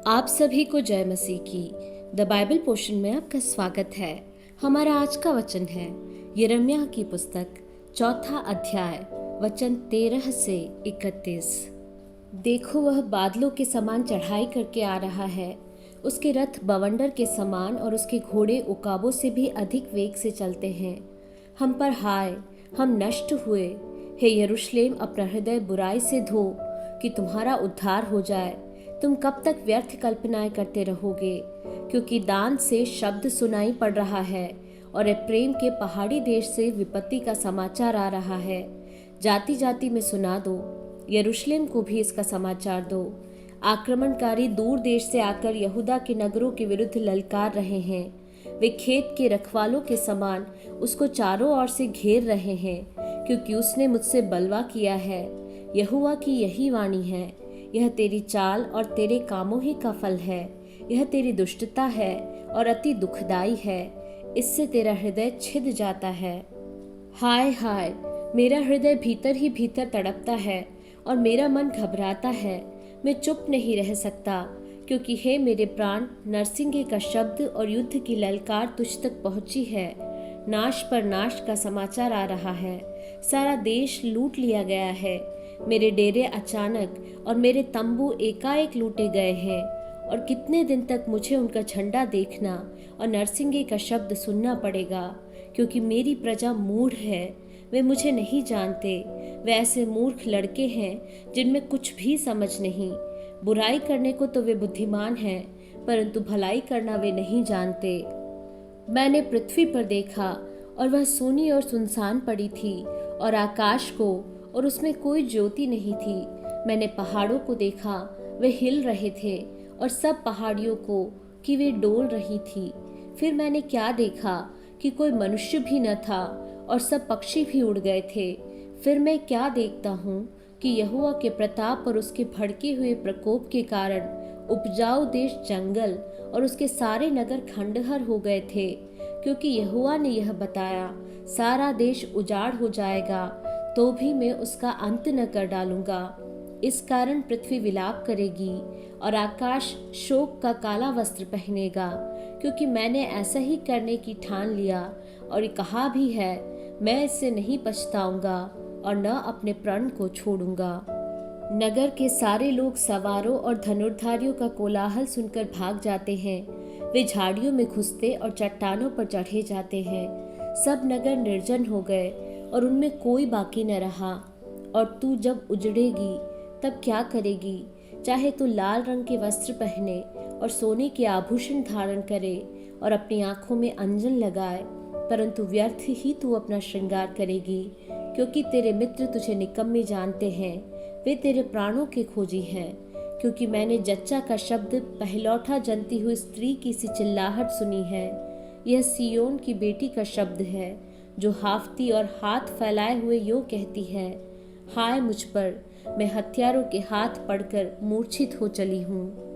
आप सभी को जय मसीह की द बाइबल पोर्शन में आपका स्वागत है। हमारा आज का वचन है यिर्मयाह की पुस्तक 4 अध्याय वचन 13 से 31। देखो, वह बादलों के समान चढ़ाई करके आ रहा है, उसके रथ बवंडर के समान और उसके घोड़े उकाबों से भी अधिक वेग से चलते हैं। हम पर हाय, हम नष्ट हुए। हे यरूशलेम, अपना हृदय बुराई से धो कि तुम्हारा उद्धार हो जाए। तुम कब तक व्यर्थ कल्पनाएं करते रहोगे? क्योंकि दान से शब्द सुनाई पड़ रहा है और एफ्रेम के पहाड़ी देश से विपत्ति का समाचार आ रहा है। जाति जाति में सुना दो, यरूशलेम को भी इसका समाचार दो। आक्रमणकारी दूर देश से आकर यहूदा के नगरों के विरुद्ध ललकार रहे हैं। वे खेत के रखवालों के समान उसको चारों ओर से घेर रहे हैं, क्योंकि उसने मुझसे बलवा किया है। यहोवा की यही वाणी है, यह तेरी चाल और तेरे कामों ही का फल है। यह तेरी दुष्टता है और अति दुखदाई है, इससे तेरा हृदय छिद जाता है। हाय हाय, मेरा हृदय भीतर ही भीतर तड़पता है और मेरा मन घबराता है। मैं चुप नहीं रह सकता, क्योंकि हे मेरे प्राण, नरसिंगे का शब्द और युद्ध की ललकार तुझ तक पहुंची है। नाश पर नाश का समाचार आ रहा है, सारा देश लूट लिया गया है। मेरे डेरे अचानक और मेरे तंबू एकाएक लूटे गए हैं। और कितने दिन तक मुझे उनका झंडा देखना और नरसिंगे का शब्द सुनना पड़ेगा, क्योंकि मेरी प्रजा मूढ़ है, वे मुझे नहीं जानते। वे ऐसे मूर्ख लड़के हैं जिनमें कुछ भी समझ नहीं। बुराई करने को तो वे बुद्धिमान हैं, परंतु भलाई करना वे नहीं जानते। मैंने पृथ्वी पर देखा और वह सूनी और सुनसान पड़ी थी, और आकाश को और उसमें कोई ज्योति नहीं थी। मैंने पहाड़ों को देखा, वे हिल रहे थे, और सब पहाड़ियों को कि वे डोल रही थी। फिर मैंने क्या देखा कि कोई मनुष्य भी न था, और सब पक्षी भी उड़ गए थे। फिर मैं क्या देखता हूँ कि यहोवा के प्रताप और उसके भड़के हुए प्रकोप के कारण उपजाऊ देश जंगल और उसके सारे नगर खंडहर हो गए थे। क्योंकि यहोवा ने यह बताया, सारा देश उजाड़ हो जाएगा, तो भी मैं उसका अंत न कर डालूंगा। इस कारण पृथ्वी विलाप करेगी और आकाश शोक का काला वस्त्र पहनेगा, क्योंकि मैंने ऐसा ही करने की ठान लिया और कहा भी है, मैं इससे नहीं पछताऊंगा और न अपने प्रण को छोड़ूंगा। नगर के सारे लोग सवारों और धनुर्धारियों का कोलाहल सुनकर भाग जाते हैं। वे झाड़ियों में घुसते और चट्टानों पर चढ़े जाते हैं। सब नगर निर्जन हो गए और उनमें कोई बाकी न रहा। और तू जब उजड़ेगी तब क्या करेगी? चाहे तू लाल रंग के वस्त्र पहने और सोने के आभूषण धारण करे और अपनी आंखों में अंजन लगाए, परंतु व्यर्थ ही तू अपना श्रृंगार करेगी, क्योंकि तेरे मित्र तुझे निकम्मी जानते हैं। वे तेरे प्राणों के खोजी हैं। क्योंकि मैंने जच्चा का शब्द, पहलौठा जनती हुई स्त्री की सी चिल्लाहट सुनी है। यह सियोन की बेटी का शब्द है, जो हाफती और हाथ फैलाए हुए यूं कहती है, हाय मुझ पर, मैं हत्यारों के हाथ पड़कर मूर्छित हो चली हूँ।